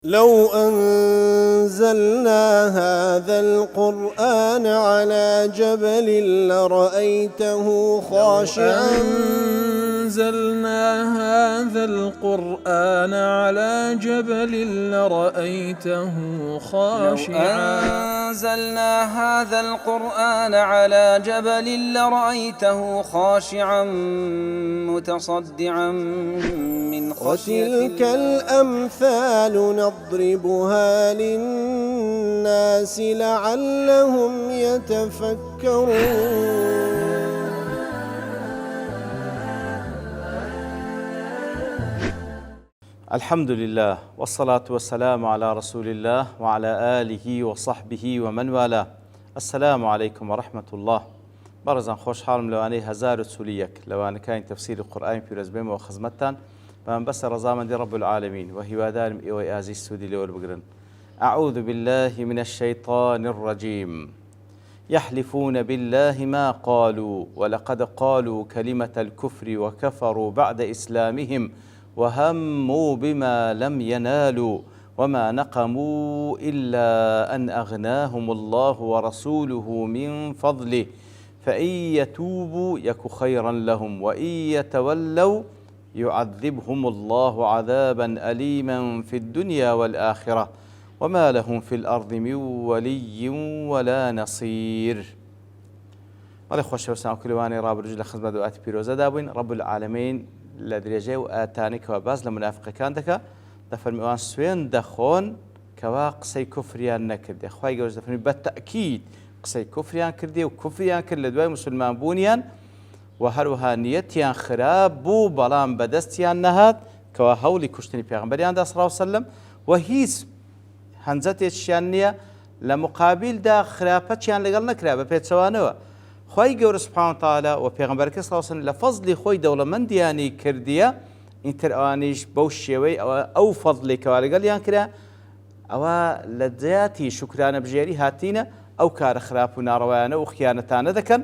لو أنزلنا هذا القرآن على جبل لرأيته خاشعا أنزلنا هذا القرآن على جبل لرأيته خاشعا أنزلنا هذا القرآن على جبل لرأيته خاشعا متصدعا من خشية وتلك الأمثال نضربها للناس لعلهم يتفكرون. الحمد لله والصلاة والسلام على رسول الله وعلى آله وصحبه ومن والاه. السلام عليكم ورحمة الله. بارزان خوش حالم لواني هزار سوليك لوان كاين تفسير القرآن في رزبهم وخزمتان بمن بس رزامن دي رب العالمين وهي دارم إيوي آزي السودي لول بقرن. أعوذ بالله من الشيطان الرجيم. يحلفون بالله ما قالوا ولقد قالوا كلمة الكفر وكفروا بعد إسلامهم وهموا بما لم ينالوا وما نقموا إلا أن أغناهم الله ورسوله من فضله فإن يتوبوا يك خيرا لهم وإن يتولوا يعذبهم الله عذابا أليما في الدنيا والآخرة وما لهم في الأرض من ولي ولا نصير. الله خوش وسلام كلواني راب رجل خدمة دعاء بيروزة دابين رب العالمين لدرجة وآتانك وباز لمنافق كان دكا دفرمي سوين دخون كوا قصي كفريان نكردي أخوي جوز دفرمي بالتأكيد قصي كفريان كردي وكفريان كرد لدواي مسلمان بونيان وهروها نيتيان خراب بو بلان بدستيان نهات كوا هولي كشتني پیغمبريان دا صلى الله عليه وسلم وهيس هنزتي الشيانية لمقابل دا خرابتشيان لقل نكرا ببيت سوانوا خوي جور سبحانه وتعالى وبيغمبرك صلى الله عليه وسلم لفضل خوي دولة من دياني كردية انترانيش بوشيوي أو فضل كوالقال يانكرا أو لدياتي شكرانا بجيري هاتينا أو كار خراب وناروانا وخيانتانا ذكن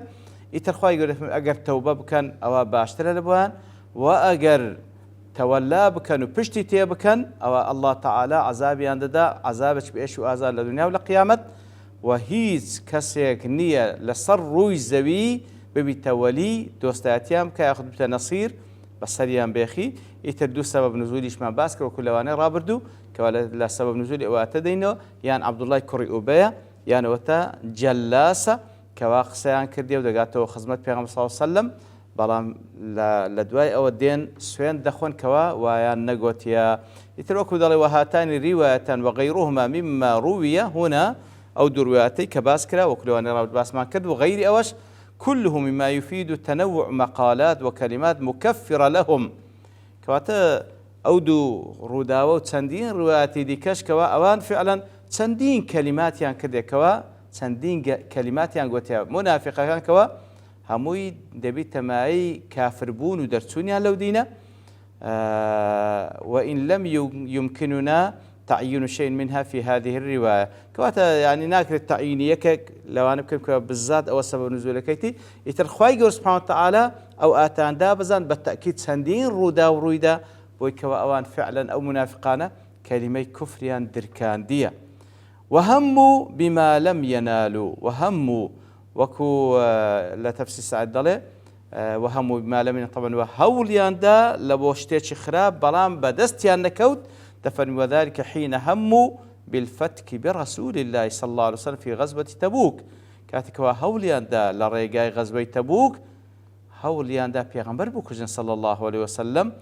إتر خوي يقول أجر توبة بكن أو باشترى لبوان وأجر تولى بكن وبشتي تي بكن أو الله تعالى عذابي عنددا عذابك بإيش وآزار للدنيا والقيامة وهيز كسيك نية لصر روي زوي ببيتولي دوستاتيام كياخذ بتا نصير بسريان بيخي يتردو سبب نزوليش ما باسكر وكل واني رابردو كوالا سبب نزولي واتدينو يان عبد الله كوري أوبيا يان وتا جلاسة كواقسيان كردي ودقاتو خزمت بيغمبر صلى الله عليه وسلم بلام لدواي أو الدين سوين دخون كوا ويان نقوتيا يتروكو دالي وهاتان رواية وغيرهما مما روي هنا أو دروياتي كباسكرا وكلواني رابط باسمان كرد وغير أوش كله مما يفيد تنوع مقالات وكلمات مكفرة لهم كواتا أو دو روداوة وتسندين رواياتي دي كاش كوا أوان فعلا تسندين كلمات يان كده كوا تسندين كلمات يان قوتيا منافقة كان كوا هموي دبيت معي كافر بون ودرسون يان لو دينا وإن لم يمكننا تعيين شيء منها في هذه الرواية كواتا يعني ناكر التعيين يكك لو أنا بكم بالذات أو سبب نزول كيتي يترخواي سبحانه وتعالى أو آتان دابزان بالتأكيد سندين رودا ورويدا بويكوا أوان فعلا أو منافقانا كلمة كفريان دركان ديا وهموا بما لم ينالوا وهموا وكو لا تفسير سعد ضلي وهموا بما لم ينالوا طبعا وهوليان دا لبوشتيش خراب بلان بدستيان نكوت تفرمي وذلك حين هموا بالفتك برسول الله صلى الله عليه وسلم في غزوة تبوك كاتك هوليان دا لريقاي غزوة تبوك هوليان دا بيغمبر بوكوزن صلى الله عليه وسلم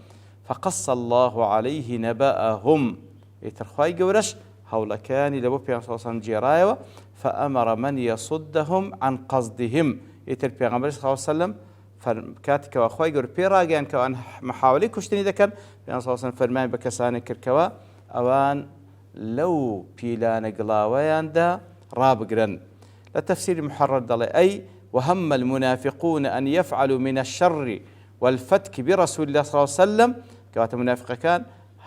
فقص الله عليه نبأهم يترخواي قورش هولكاني لبو بيغمبر صلى الله عليه وسلم جيرايوة فأمر من يصدهم عن قصدهم يتر بيغمبر صلى الله عليه وسلم كاتك واخوي يقول بيراجان كوان محاولي كشتني ذكر بأن صلى الله عليه وسلم فرمان بكسان كركوا أوان لو بيلان قلاويان دا رابقرن لتفسير محرر ضلي أي وهم المنافقون أن يفعلوا من الشر والفتك برسول الله صلى الله عليه وسلم كوات منافق كان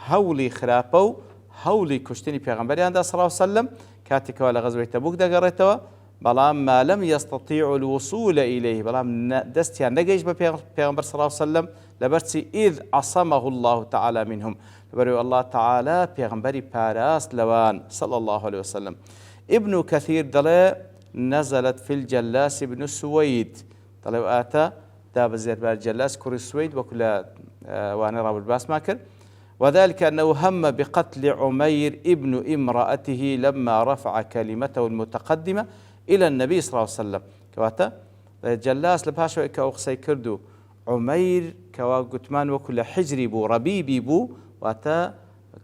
هولي خرابو هولي كشتني بيغمبريان دا صلى الله عليه وسلم كاتك ولا غزوة تبوك دا قريتوا بلام ما لم يستطيعوا الوصول إليه بلام دستيان نجيش ببيغمبر صلى الله عليه وسلم لبرتي إذ عصمه الله تعالى منهم برو الله تعالى پیغمبری پاراست لوان صلى الله عليه وسلم. ابن كثير دل نزلت في الجلاس بن سويد دل آتا داب زير بار جلاس كوري سويد وكل وانا راب الباس ماكر، وذلك أنه هم بقتل عمير ابن امرأته لما رفع كلمته المتقدمة إلى النبي صلى الله عليه وسلم. كواتا جلاس لباشو إكا أخسي كردو عمير كوا قتمان وكل حجري بو ربيبي بو واتا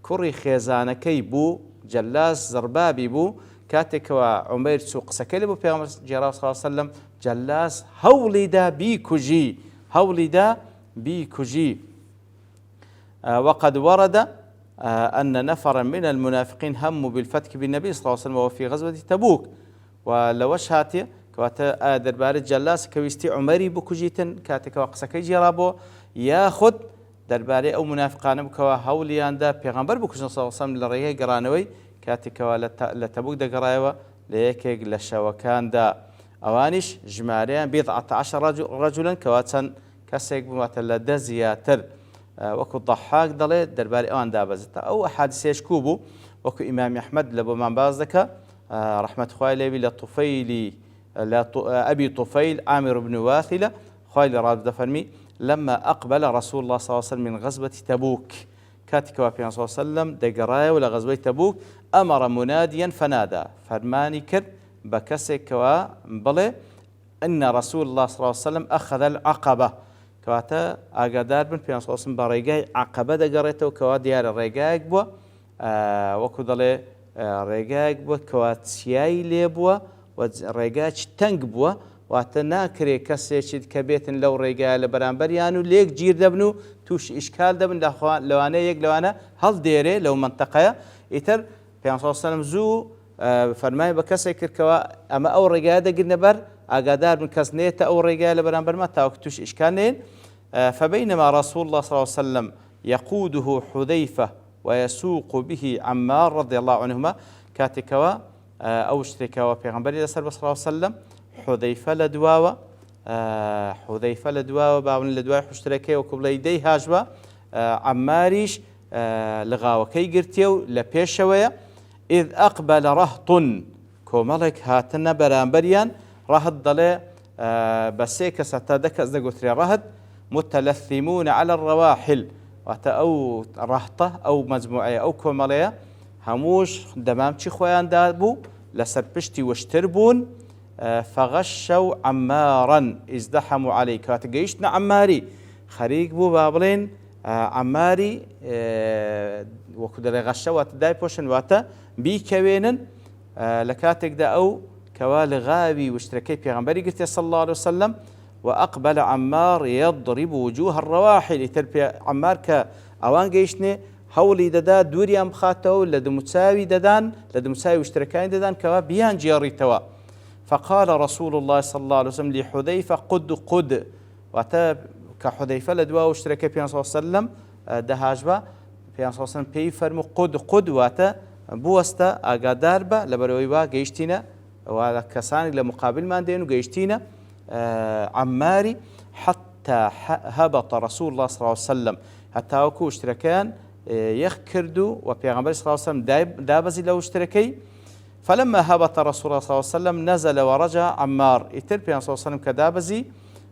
كوري خيزانكي بو جلاس زربابي بو كاتك وعمير سوق سكلي بو بيغمبر جرا صلى الله عليه وسلم جلاس هولدا بيكجي. وقد ورد أن نفرا من المنافقين هموا بالفتك بالنبي صلى الله عليه وسلم وهو في غزوة تبوك. ولوش هاتي كواتا دربار جلاس كويستي عمري بكجيتن كاتك وقسكي جرابو ياخد درباري أو منافقان بكوا هوليان دا بيغمبر بكجن صلى الله عليه وسلم لريه قرانوي كاتك لتبوك دا قرايوه ليكيق لشوكان دا أوانش جماريان 12 رجلا كواتن كسيق بمات لدى زياتر وكو الضحاك دلي درباري أوان دابزتا أو أحاديث كوبو وكو إمام أحمد لبو من بازدك رحمة خوالي لطفيلي أبي طفيل عامر بن واثلة خوالي راد دفرمي لما أقبل رسول الله صلى الله عليه وسلم من غزوة تبوك كاتك وابيان صلى الله عليه وسلم دقرايا ولا غزوة تبوك أمر مناديا فنادى فرماني كر بكسك ومبلي أن رسول الله صلى الله عليه وسلم أخذ العقبة كواتا أقدار بن بيان صلى الله عليه وسلم بريقاي عقبة دقريته وكوا ديار الريقايق بوا وكو دلي ريقايق بوا كوات سياي لي بوا وريقايق تنق بوا واتا ناكري كسيشد كبيتن لو ريقايا لبرانبريانو ليك جير دبنو توش إشكال دبن لوانا يق لوانا هل ديري لو منطقة إتر بيان صلى الله عليه وسلم زو فرماي بكسي كركوا أما أو ريقايا دقنا بر أقدار من كسنيتا أو رجال برانبر ما تاوكتوش إشكالين. فبينما رسول الله صلى الله عليه وسلم يقوده حذيفة ويسوق به عمار رضي الله عنهما كاتكوا أو اشتركوا في غنبري صلى الله عليه وسلم حذيفة لدواوة باون لدواوة اشتركوا وكبليدي هاجوا عماريش لغاوة كي قرتيو لبيشوية إذ أقبل رهط كوملك هاتنا برانبريان رهد ضلي بسيك ستادك أزدقوتري رهد متلثمون على الرواحل أو رهطة أو مجموعية أو كومالية هموش دمامتي خويان دابو لسربشتي واشتربون فغشوا عمارا ازدحموا عليه كاتقيشنا عماري خريق بو بابلين عماري وكدري غشوا واتداي بوشن واتا بيكوينن لكاتك دا أو كوال غابي واشتركي بيغمبري قلت صلى الله عليه وسلم وأقبل عمار يضرب وجوه الرواحل يتربي عمار كأوان قيشني هولي ددا دوري أم خاتو لدمتساوي ددان لدمتساوي واشتركين ددان كوا بيان جياري توا. فقال رسول الله صلى الله عليه وسلم لحذيفة قد واتا كحذيفة لدوا واشتركي بيان صلى الله عليه وسلم دهاجبا بيان صلى الله عليه وسلم بيفرمو قد واتا بوستا أقادار با لبرويبا قيشتنا وهذا كساني لمقابل ما دينو قيشتينا عماري حتى هبط رسول الله صلى الله عليه وسلم حتى وكو اشتركان يخكردو وبيغمبر صلى الله عليه وسلم دابزي لو اشتركي. فلما هبط رسول الله صلى الله عليه وسلم نزل ورجع عمار يتربي صلى الله عليه وسلم كدابزي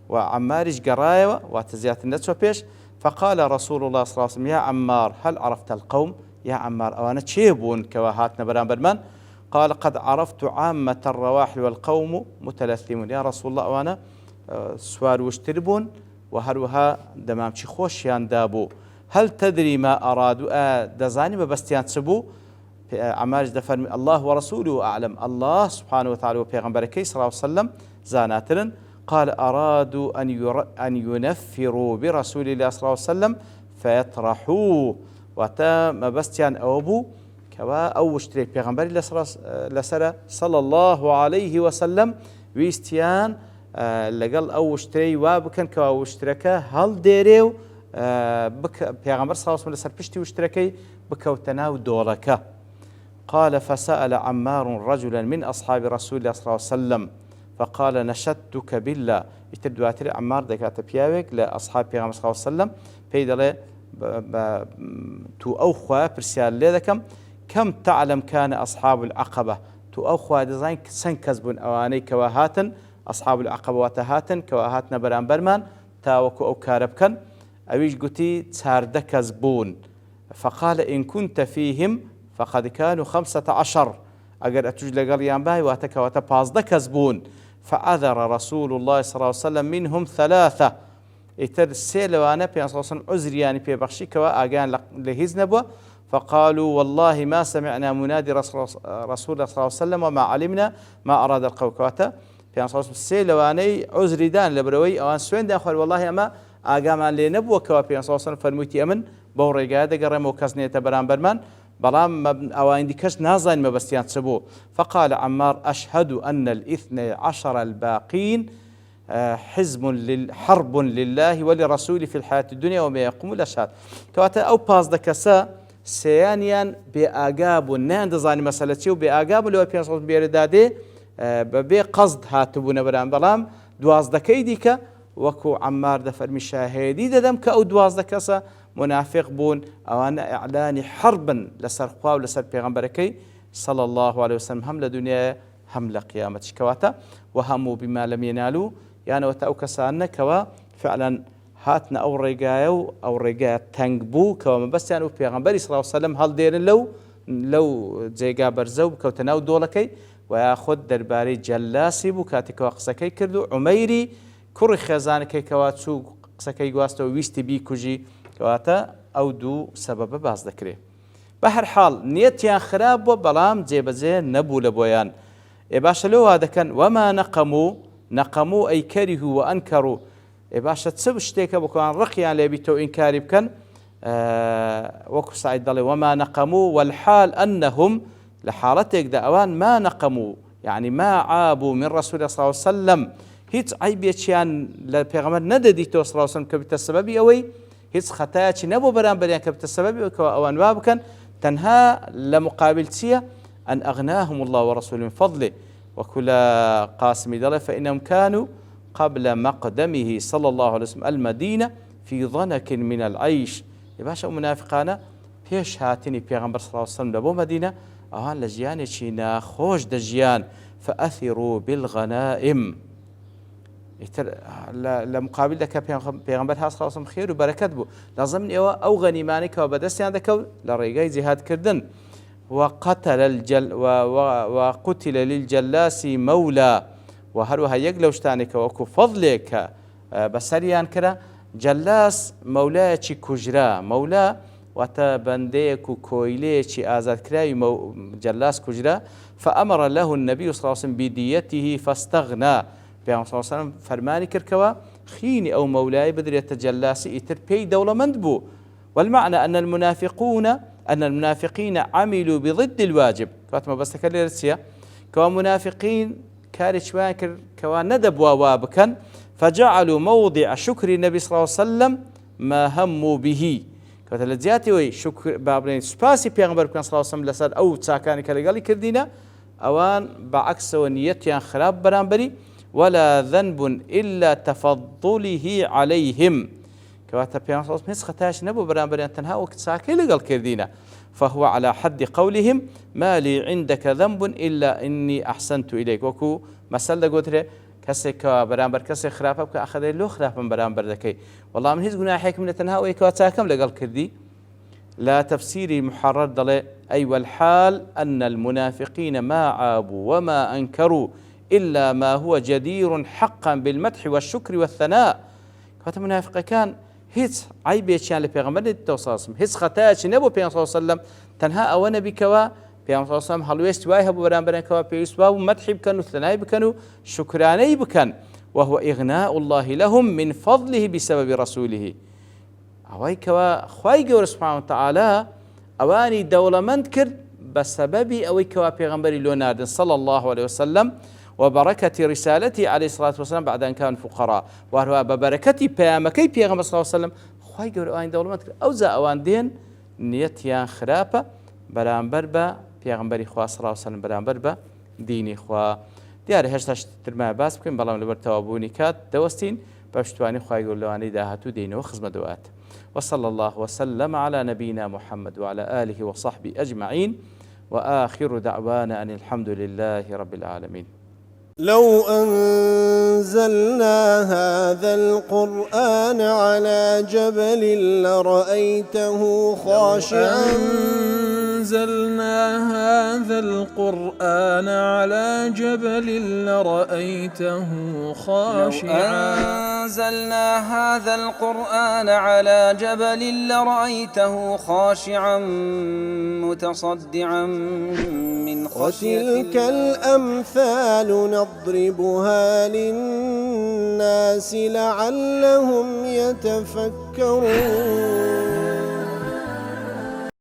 وعمارج قرايوة واتزيات النتسو بيش. فقال رسول الله صلى الله عليه وسلم يا عمار هل عرفت القوم؟ يا عمار أوانا تشيبون كواهاتنا برانبر من؟ قال قد عرفت عامة الرواحل والقوم متلثمون. يا رسول الله وانا سوار واشتربون وهروها دمامشي خوشيان دابو. هل تدري ما أرادوا دزاني ببستيان تسبو؟ عمارج دفرمي الله ورسوله أعلم. الله سبحانه وتعالى وبيغمبركي صلى الله عليه وسلم زاناترن. قال أرادوا أن ينفروا برسول الله صلى الله عليه وسلم فيطرحوه وتا مبستيان أوبو كوا أو اشتري بيغمبري لسرة صلى الله عليه وسلم ويستيان لقل أو اشتري وابكن كوا اشتركه هل ديريو بك بيغمبر صلى الله عليه وسلم لسر بشتي واشتركي بكوتناو دوركه. قال فسأل عمار رجلا من أصحاب رسول الله صلى الله عليه وسلم فقال نشدتك بالله. يتردواتري عمار دكات بياوك لأصحاب بيغمبر صلى الله عليه وسلم بيدله تو ئەو خوا پرسیار لێ دەکەم كم تعلم كان أصحاب العقبة تو أو خوا دەزانین چەند کەس بوون ئەوانەی کەوا هاتن أصحاب العقبة واتە هاتن کەوا هاتنە بەرامبەرمان تاوەکو ئەو کارە بکەن ئەویش گوتی 14 کەس بوون فقال إن كنت فيهم فقد كانوا 15 ئەگەر ئەتوش لەگەڵیان بای واتە کەواتە 15 کەس بوون فعذر رسول الله صلى الله عليه وسلم منهم 3 ئیتر سێ لەوانە پێ عزریانی پێبەخشی کەوا ئاگیان لە هیچ نەبووە فقالوا والله ما سمعنا منادي رسول الله صلى الله عليه وسلم وما علمنا ما أراد القول كواتا في أنصار سي لواني عذري دان لبروي أوان سوين دان خوال والله أما آقامان لي نبوة كوا في أنصار صلى فرموتي أمن بوري قادة قرم وكسنية بران برمان بلام أوان دي كش نازين مبستيان تسبو فقال عمار أشهد أن 12 الباقين حرب لله ولرسوله في الحياة الدنيا وما يقوم الأشهاد كواتا أو باز دكسا سێیانیان بێ ئاگا بوون نەیاندەزانی مەسەلە چی و بێ ئاگا بوو لەوە پێ بێرەدادێ بەبێ قەزد هاتبوونە بەران بەڵام 12 دیکە وەکو عەمار دەفەرمی شاهێدی دەدەم کە ئەو 12 کەسە منافق بوون ئەوانە ئیعلانی حربن لەسەر خوا و لەسەر پێغەمبەرەکەی صلى الله عليه وسلم هەم لە دنیای هەم لە قیامەتیش کەواتە وهەموو بما لم ينالوا یانەوەتە ئەو کەسانە کەوا فعلا هاتنا ئەو ڕێگایە و ئەو ڕێگایە تەنگ بوو کەوە مەبەستیان و پێغەمبەری صلی الله عليه وسلم هەڵدێرن لەو جێگا بەرزە و بکەوتە ناو دۆڵەکەی و یاخود دەربارەی جەلاسی بوو کاتێکەوە قسەکەی کرد و عومەیری کوڕی خێزانەکەی کەوا چوو قسەکەی گواستەوە ویستی بیکوژی کەواتە ئەو دوو سەبەبە باز دەکرێت بە هەر حاڵ نیەتیان خراپ بووە بەڵام جێبەجێ نەبوو لە بۆیان باشە لەو وا دەکەن وەما نەقەموو ئەی کەریهو و ئەنکەڕوو باشە چ شتێکە بکەوان ڕقیان لێبیتەوە ئینکاری بکەن وەکو سعید دەڵێ وما نەقەموو والحال أنهم لە حاڵەتێکدا ئەوان ما نەقەموو يعني ما عابوا من رسول الله صلى الله عليه وسلم هیچ عیبێکیان لە پێغەمبەر نەدەدیتەوە صلى الله عليه وسلم کە بتە سەبەبی ئەوەی هیچ خەتایەکی نەبوو بەرامبەریان کە بتە سەبەبی ئەوەی ئەوان وا بکەن تەنها لە مقابل چییە أن أغناهم الله ورسوله من فضله وكل قاسم دڵێ فإنهم كانوا قبل مقدمه صلى الله عليه وسلم المدينة في ضنك من العيش باشا منافقانا پیش هاتنی پیغمبر صلى الله عليه وسلم لبو مدينة اوان لجياني چينا خوش دجيان فأثروا بالغنائم لمقابل دك پیغمبر صلى الله عليه وسلم خير وبركات بو لازم او غنيماني كوا بدستيان دكو لريغاي جهاد كردن وقتل للجلاس مولى وهروها يقلو شتانك وكو فضلك بسريان كرا جلاس مولاي كجرا مولا واتا بنديك كويليك آزاد كراي جلاس كجرا فأمر له النبي صلى الله عليه وسلم بديته فاستغنى بيان صلى الله عليه وسلم فرماني كركوا خيني أو مولاي بدر يتجلاسي يتربي دولة مندبو والمعنى أن المنافقين عملوا بضد الواجب كاتما بس تكلم رسيا كوا منافقين كارشوان كوا ندب وابكن فجعلوا موضع شكر النبي صلى الله عليه وسلم ما هموا به كتلجاتي وي شكر بابين سباسي بيغمبر كان صلى الله عليه وسلم لسد او تساكاني كالقالي كردينا اوان بعكس ونيتيان خراب برانبري ولا ذنب الا تفضله عليهم كواتا بيغمبر صلى الله عليه وسلم خطاش نبو برانبري تنها وقت ساكي لقال كردينا فهو على حد قولهم ما لي عندك ذنب إلا إني أحسنت إليك وكو مسألة قلت كسك برامبر كسك خرافة بك أخذ له خرافة برامبر ذكي والله من هيز جناحك من تنهاوي كواتاكم لقال كردي لا تفسيري محرر ضلي أي والحال أن المنافقين ما عابوا وما أنكروا إلا ما هو جدير حقا بالمدح والشكر والثناء كوات منافق كان هیچ عیبێکیان لە پێغەمبەر تەوساسم هیچ خەتایەکی نەبوو پێ صلی الله عليه وسلم تەنها ئەوە نەبیکەوە پێ صلی الله عليه وسلم هەڵوێستی وای هەبوو بەرامبەرەکەوە پێویست بوو مەدحی بکەن و ثنای بکەن و شکرانەی بکەن وهو إغناء الله لهم من فضله بسبب رسوله ئەوەی کەوە خوای گەورە سبحانه وتعالى ئەوانی دەوڵەمەند کرد بسبب ئەوەی کەوا پێغەمبەری لۆ ناردن صلى الله عليه وسلم وبركة رسالته عليه الصلاة والسلام بعد أن كانوا فقراء وهو ببركة بيامكي بيغمبر صلى الله عليه وسلم خوي قولوا أين دولمت أو زا أوان دين نيتيان خرابة برامبر با بيغمبري خوا صلى الله عليه وسلم برامبر با ديني خوا دیارە هێشتا ترما باس بکەین بەڵام لەبەر تەوابوونی کات دەوەستین بەشتوانی خوای گەورە لەوانەی داهاتوو دێنەوە خزمەت دەوات وصلى الله وسلم على نبينا محمد وعلى آله وصحبه أجمعين، وآخر دعوانا أن الحمد لله رب العالمين. لو أنزلنا هذا القرآن على جبل لرأيته خاشعا أنزلنا هذا القرآن على جبل لرأيته خاشعا أنزلنا هذا القرآن على جبل لرأيته خاشعا متصدعا من خشية وتلك الأمثال نضربها للناس لعلهم يتفكرون.